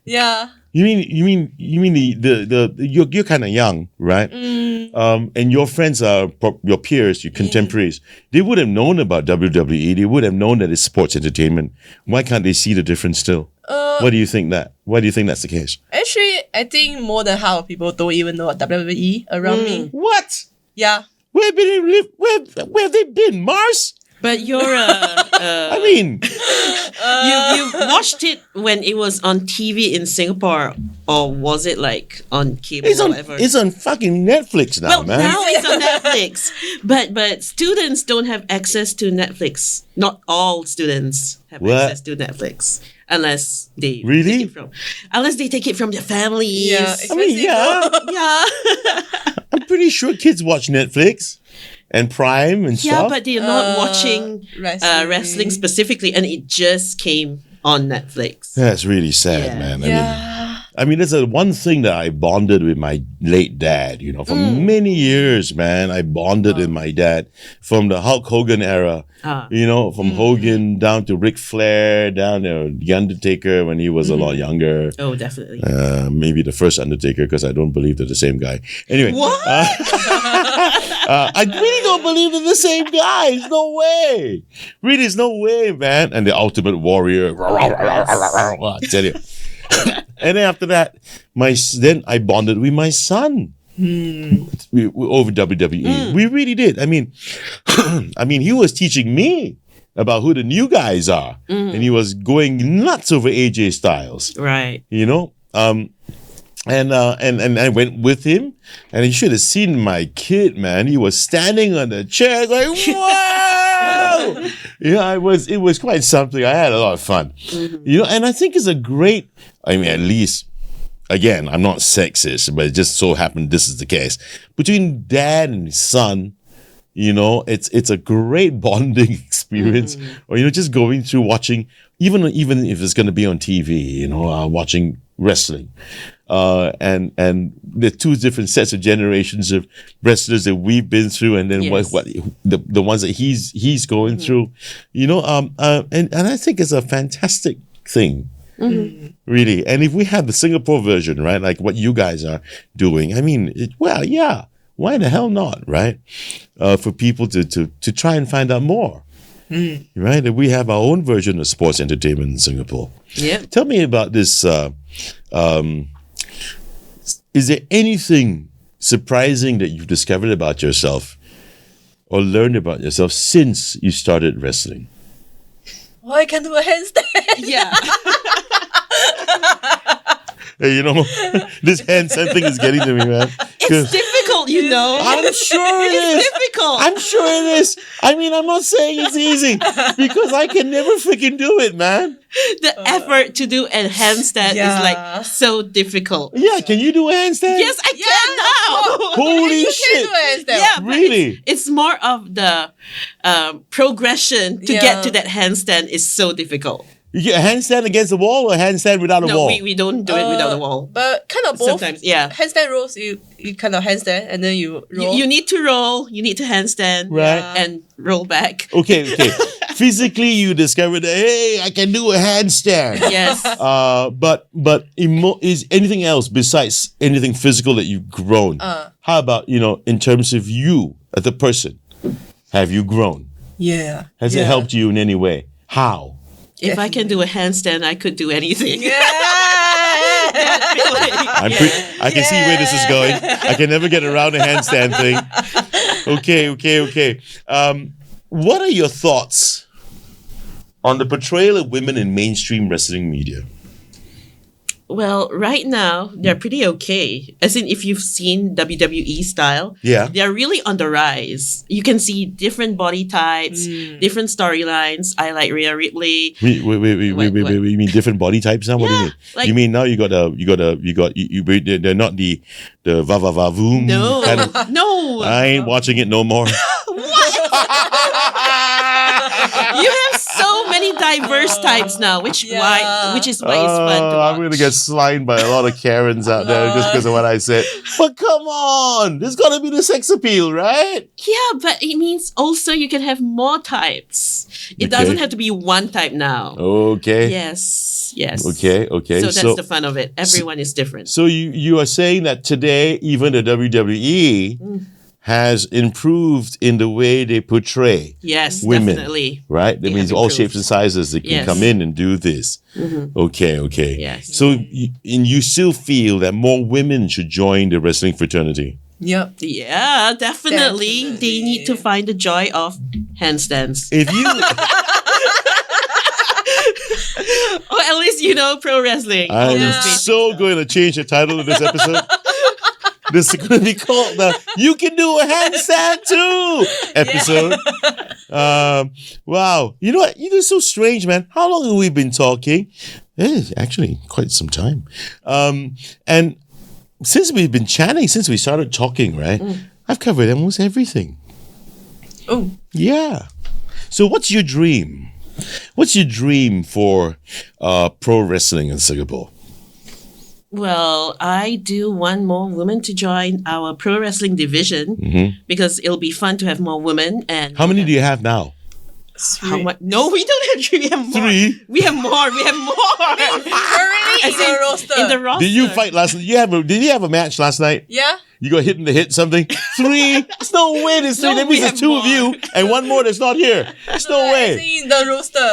Yeah. You mean you're kind of young, right? And your friends are your peers, your contemporaries. They would have known about WWE. They would have known that it's sports entertainment. Why can't they see the difference still? Why do you think that? Why do you think that's the case? Actually, I think more than half of people don't even know WWE around me. What? Yeah. Where have they been? Mars? But you're I mean, you watched it when it was on TV in Singapore, or was it like on cable it's or on whatever? it's on fucking Netflix now, well, man. now it's on Netflix. But students don't have access to Netflix. Not all students have What? access to Netflix. Unless they Really? unless they take it from their families. Yeah. I mean, yeah, Yeah. I'm pretty sure kids watch Netflix and Prime and Yeah, stuff. but they're not watching wrestling specifically, and it just came on Netflix. That's really sad, Yeah. man. I Yeah. mean, I mean, there's one thing that I bonded with my late dad, for many years, man. I bonded with my dad from the Hulk Hogan era, from Hogan down to Ric Flair, down to The Undertaker when he was a lot younger. Oh, definitely. Maybe the first Undertaker, because I don't believe they're the same guy. Anyway. What? I really don't believe they're the same guys. No way. Really, there's no way, man. And the Ultimate Warrior. I tell you. And then after that, then I bonded with my son over WWE. We really did. I mean, he was teaching me about who the new guys are, and he was going nuts over AJ Styles. Right. And I went with him, and you should have seen my kid, man. He was standing on the chair, like, wow! It was quite something. I had a lot of fun. And I think it's a great, at least, again, I'm not sexist, but it just so happened this is the case. Between dad and son, it's a great bonding experience. Or, just going through watching, even if it's going to be on TV, watching wrestling. And the two different sets of generations of wrestlers that we've been through, and then what the ones that he's going through, and I think it's a fantastic thing, really. And if we have the Singapore version, right, like what you guys are doing, why the hell not, right? For people to try and find out more. Right, that we have our own version of sports entertainment in Singapore. Yeah. Tell me about this. Is there anything surprising that you've discovered about yourself or learned about yourself since you started wrestling? Oh, I can do a handstand. Yeah. Hey, this handstand thing is getting to me, man. It's difficult, I'm sure it is. It's difficult. I'm sure it is. I'm not saying it's easy because I can never freaking do it, man. The effort to do a handstand is like so difficult. Yeah, can you do a handstand? Yes, I can now. Holy shit. Yeah, but Really? it's more of the progression to get to that handstand is so difficult. You get a handstand against the wall or a handstand without a wall? No, we don't do it without the wall. But kind of both. Sometimes, yeah. Handstand rolls, you kind of handstand and then you roll. You need to roll, you need to handstand, Right. and roll back. Okay. Physically, you discovered that, hey, I can do a handstand. Yes. But is anything else besides anything physical that you've grown? How about, in terms of you as a person? Have you grown? Yeah. Has it helped you in any way? How? If I can do a handstand, I could do anything. Yeah. I can see where this is going. I can never get around the handstand thing. Okay. What are your thoughts on the portrayal of women in mainstream wrestling media? Well, right now, they're pretty okay. As in, if you've seen WWE style, they're really on the rise. You can see different body types, different storylines. I like Rhea Ripley. Wait. You mean different body types now? What do you mean? Like, you mean now they're not the va-va-va-voom kind of... No. I ain't watching it no more. You have so many diverse types now, which is why it's fun to watch. I'm gonna get slimed by a lot of Karens out there just because of what I said. But come on, there's gotta be the sex appeal, right? Yeah, but it means also you can have more types. It doesn't have to be one type now. Okay. Yes. Okay. So that's the fun of it. Everyone is different. So you are saying that today, even the WWE has improved in the way they portray women. Definitely. Right? That means all shapes and sizes that can come in and do this. Okay. Yes. So you still feel that more women should join the wrestling fraternity? Yep. Yeah, definitely. They need to find the joy of handstands. If you... Or at least pro wrestling. I'm so going to change the title of this episode. This is going to be called the You Can Do a Handstand Too episode. Wow. You know what? It's so strange, man. How long have we been talking? Actually, quite some time. And since we've been chatting, since we started talking, right? I've covered almost everything. Oh. Yeah. So what's your dream? What's your dream for pro wrestling in Singapore? Well, I do want more women to join our pro wrestling division because it'll be fun to have more women. And How many do you have now? How much? No, we don't have three. We have more. Three? We have more. We have more. Currently in the roster. In the roster. Did you fight last night? Did you have a match last night? Yeah. You got hit in the hit something? Three? There's no way there's three. No, That we means there's have two of more. you and one more that's not here. There's no I way. think in the roster.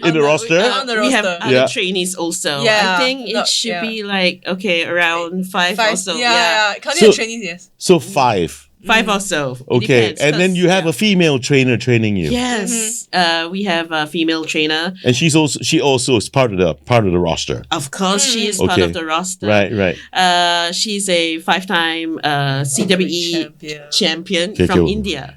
In the roster? On the roster. We have other Yeah. trainees also. Yeah. I think it No, should yeah. be like, okay, around five or so. Yeah. Counting So- the trainees, yes. So 5. Five or so. It Okay. depends, And then 'cause- you have a female trainer training you. Yes. We have a female trainer. And she also is part of the roster. Of course, she is part Okay. of the roster. Right. She's a 5-time CWE champion Okay, from cool. India.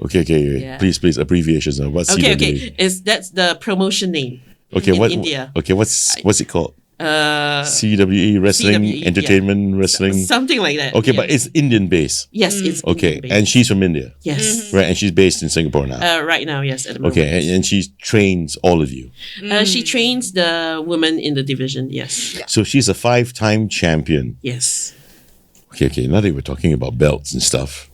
Okay. Yeah. Please abbreviations. What's Okay, CWE? okay. That's the promotion name. Okay, in what India. Okay, what's it called? CWE wrestling, CWE, entertainment wrestling. Something like that. Okay, yes. but it's Indian based. yes, it's Okay, Indian-based. and she's from India, yes. right? And she's based in Singapore now. Right now, yes, at the moment. Okay, and she trains all of you. She trains the women in the division. Yes. So she's a 5-time champion. Yes. Okay. Now that we're talking about belts and stuff,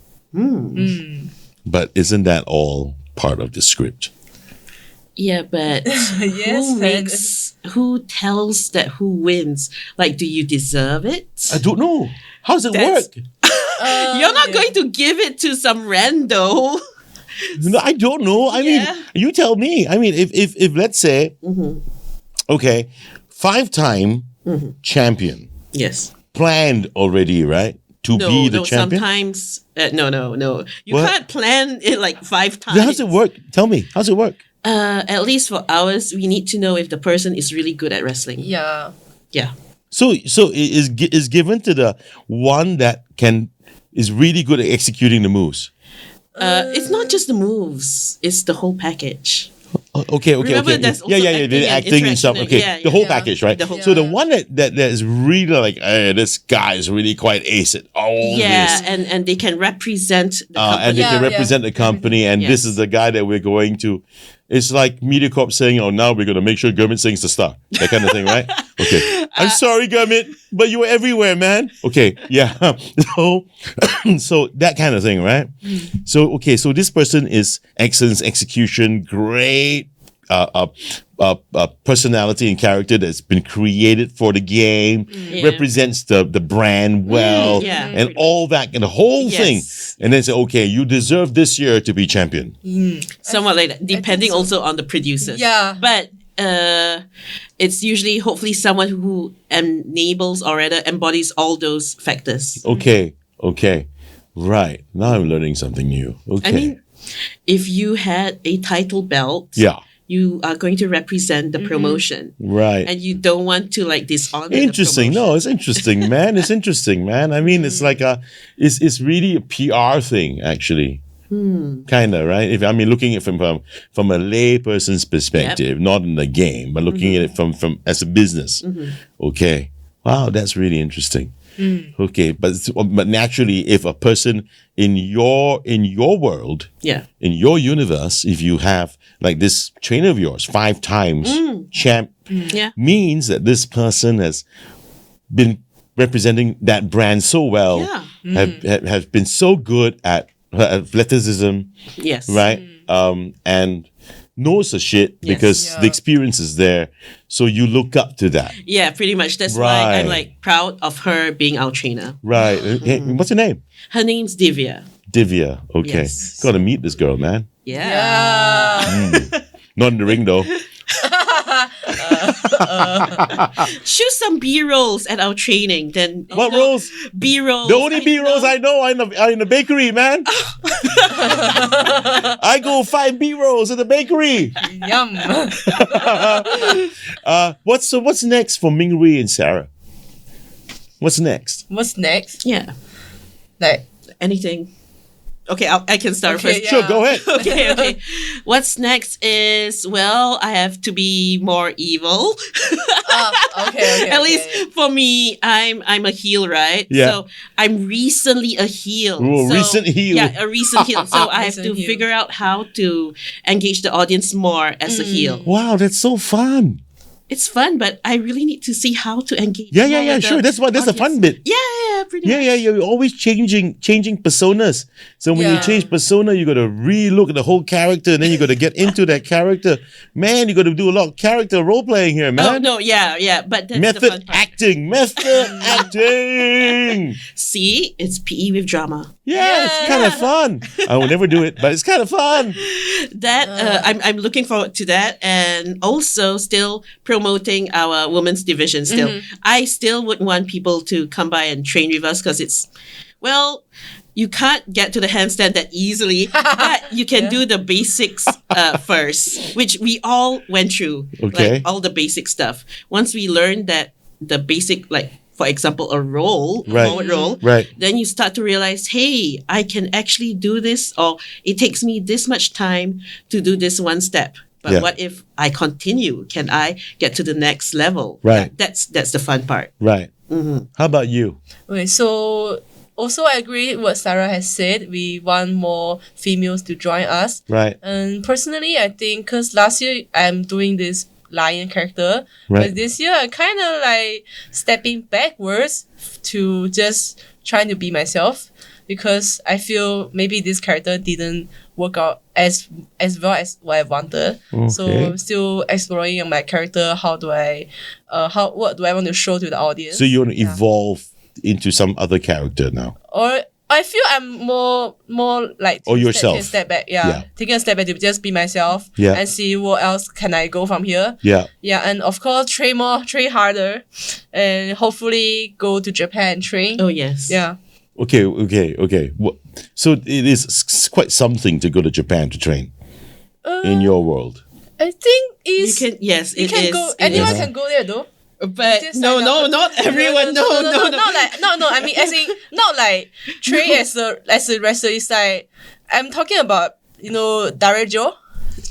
but isn't that all part of the script? Yeah, but Yes. who tells that who wins? Like, do you deserve it? I don't know. How does it That's- work? You're not going to give it to some rando. No, I don't know. I mean, Yeah. you tell me. I mean, if let's say, okay, 5-time champion, Yes. planned already, right? To No, be the no. champion. Sometimes, no. You What? can't plan it like 5 times. Then how's it work? Tell me, how's it work? At least for ours, we need to know if the person is really good at wrestling. Yeah. Yeah. So it is given to the one that is really good at executing the moves. It's not just the moves; it's the whole package. Okay. Remember, there's also The acting and acting and stuff. interaction. Okay, Yeah, the whole yeah. package, right? The whole- So the one that is really like, hey, this guy is really quite ace at all Yeah, this. and they can represent the company. And they can Yeah, represent the company, and this Yes. is the guy that we're going to. It's like MediaCorp saying, "Oh, now we're going to make sure Gurmit Singh's the star," that kind of thing, right? Okay, I'm sorry, Gurmit, but you were everywhere, man. Okay, yeah. So that kind of thing, right? So this person is excellence, execution, great. Personality and character that's been created for the game, represents the brand well, yeah, and pretty all that, and the whole thing. Yes. And then say, okay, you deserve this year to be champion. Somewhat like that, depending also on the producers. Yeah. But it's usually, hopefully, someone who enables or rather embodies all those factors. Okay. Right. Now I'm learning something new. Okay. I mean, if you had a title belt, yeah. you are going to represent the promotion. Right. And you don't want to like dishonor Interesting. the promotion. No, it's interesting, man. It's interesting, man. I mean, it's like it's really a PR thing, actually. Kind of, right? If looking at it from a lay person's perspective, not in the game, but looking at it from as a business. Okay. Wow, that's really interesting. Okay, but naturally, if a person in your world, Yeah. in your universe, if you have like this trainer of yours 5 times champ, Yeah. means that this person has been representing that brand so well, Yeah. have been so good at her athleticism, Yes. right? And knows the shit because the experience is there. So you look up to that. Yeah, pretty much. That's why I'm Right. like proud of her being our trainer. Right. Hey, what's her name? Her name's Divya. Divya. Okay. Yes. Gotta meet this girl, man. Yeah. Not in the ring though. Shoot some B rolls at our training. Then What rolls? B rolls. The only B rolls I know are in the bakery, man. I go 5 B rolls in the bakery. Yum. What's next for Ming Rui and Sarah? What's next? What's next? Yeah. Like, Anything. Okay, I can start Okay, first. yeah. Sure, go ahead. Okay. What's next is, well, I have to be more evil. okay. At least for me, I'm a heel, right? Yeah. So I'm recently a heel. Ooh, So- recent heel. Yeah, a recent heel. So I have to Recent heel. figure out how to engage the audience more as a heel. Wow, that's so fun. it's fun, but I really need to see how to engage. Yeah, more with sure. the That's the fun audience. bit. Yeah, pretty Yeah, much. You're always changing personas. So when you Yeah. change persona, you got to re-look at the whole character, and then you got to get into that character. Man, you got to do a lot of character role playing here, Oh man. no, yeah, but that's the fun Method part. acting, method acting. See, it's PE with drama. Yeah, it's kind of fun. I will never do it, but it's kind of fun. That I'm looking forward to that, and also still promoting our women's division. Still, I still would want people to come by and train with us because it's, well, you can't get to the handstand that easily, but you can do the basics first, which we all went through. Okay. Like all the basic stuff. Once we learned that the basic, like for example, a roll, Right. a forward roll, Right. then you start to realize, hey, I can actually do this, or it takes me this much time to do this one step. But Yeah. what if I continue? Can I get to the next level? Right. That's the fun part. Right. How about you? Okay, so also I agree with what Sarah has said. We want more females to join us. Right. And personally, I think because last year I'm doing this lion character, Right. but this year I kind of like stepping backwards to just trying to be myself, because I feel maybe this character didn't work out as well as what I wanted. So Okay. I'm still exploring my character. What do I want to show to the audience? So you want to evolve into some other character now? Or I feel I'm more like Or yourself. taking a step back. Yeah. Taking a step back to just be myself. Yeah. And see what else can I go from here. Yeah. Yeah, and of course train more, train harder, and hopefully go to Japan and train. Oh yes. Yeah. Okay. So it is quite something to go to Japan to train in your world. I think You it's can you can go. It Anyone is. can go there though. But Just no, sign up. not everyone. No. No. I mean, as in not like train as a wrestler. It's like I'm talking about Darejo.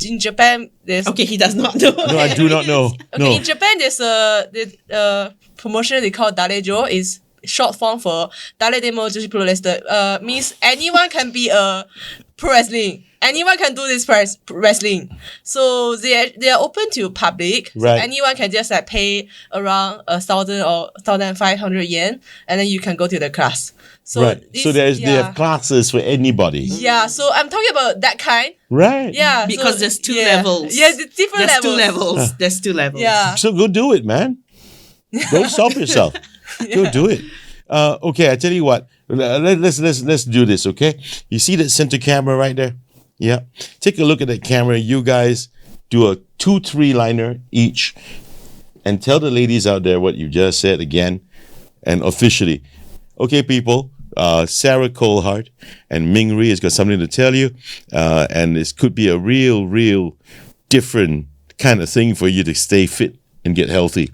In Japan, there's Okay, he does not know. No, I do not know. Okay, No. in Japan, there's a promotion they call Darejo. Is short form for Dare Demo Joshi Pro Wrestler. Means anyone can be a pro wrestling. Anyone can do this wrestling. So they are open to public. Right. So anyone can just like pay around 1,000 or 1,500 yen, and then you can go to the class. So Right. this- So they yeah. have classes for anybody. Yeah, so I'm talking about that kind. Right. Yeah. Because so, there's two yeah. levels. Yeah, the different There's levels. two levels. There's two levels. Yeah. So go do it, man. Don't stop yourself. Go do it. Okay, I tell you what. Let's do this. Okay. You see that center camera right there? Yeah. Take a look at that camera. You guys do a 2-3 liner each, and tell the ladies out there what you just said again, and officially. Okay, people. Sarah Coldheart and Ming Ri has got something to tell you, and this could be a real different kind of thing for you to stay fit and get healthy.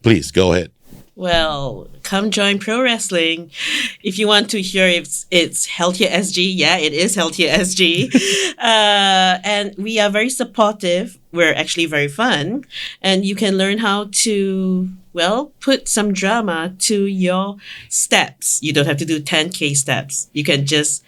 Please go ahead. Well, come join pro wrestling. If you want to hear if it's Healthier SG, yeah, it is Healthier SG. And we are very supportive. We're actually very fun. And you can learn how to, well, put some drama to your steps. You don't have to do 10K steps. You can just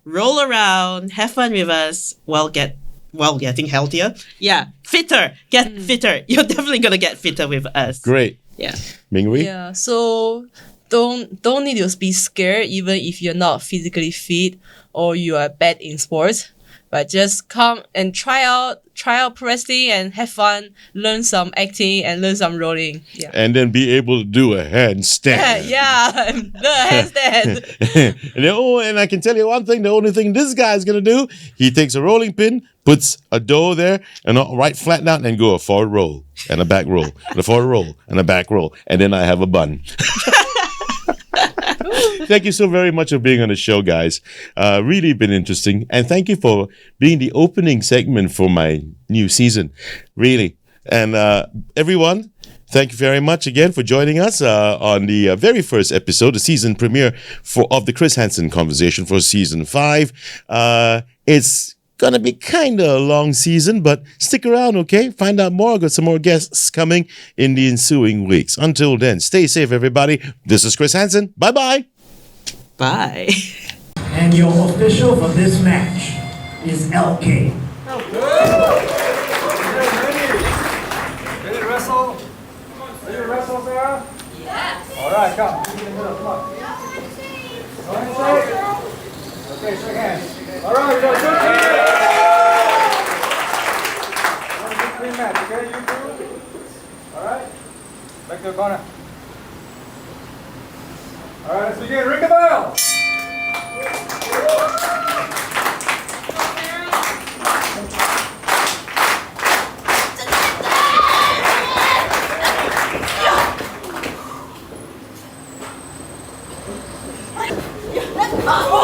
roll around, have fun with us while getting healthier. Yeah, fitter. Get fitter. You're definitely going to get fitter with us. Great. Yeah. Ming Ri? Yeah, so don't need to be scared even if you're not physically fit or you are bad in sports. But just come and try out pro wrestling and have fun, learn some acting and learn some rolling. Yeah. And then be able to do a handstand. Yeah, the handstand. And I can tell you one thing, the only thing this guy's going to do, he takes a rolling pin, puts a dough there, and right flat down and go a forward roll and a back roll, and a forward roll and a back roll. And then I have a bun. Thank you so very much for being on the show, guys. Really been interesting. And thank you for being the opening segment for my new season. Really. And everyone, thank you very much again for joining us on the very first episode, the season premiere of the Chris Henson Conversation for season 5. It's gonna be kind of a long season, but stick around, okay? Find out more. I've got some more guests coming in the ensuing weeks. Until then, stay safe, everybody. This is Chris Henson. Bye-bye. Bye. And your official for this match is LK. Ready to wrestle? right, come. Meet in the middle, come on. Go ahead and shake. Okay, shake hands. All right, we got a good team. One big clean match, okay? You two. All right. Back to the corner. All right, let's begin. Ring the bell. Oh!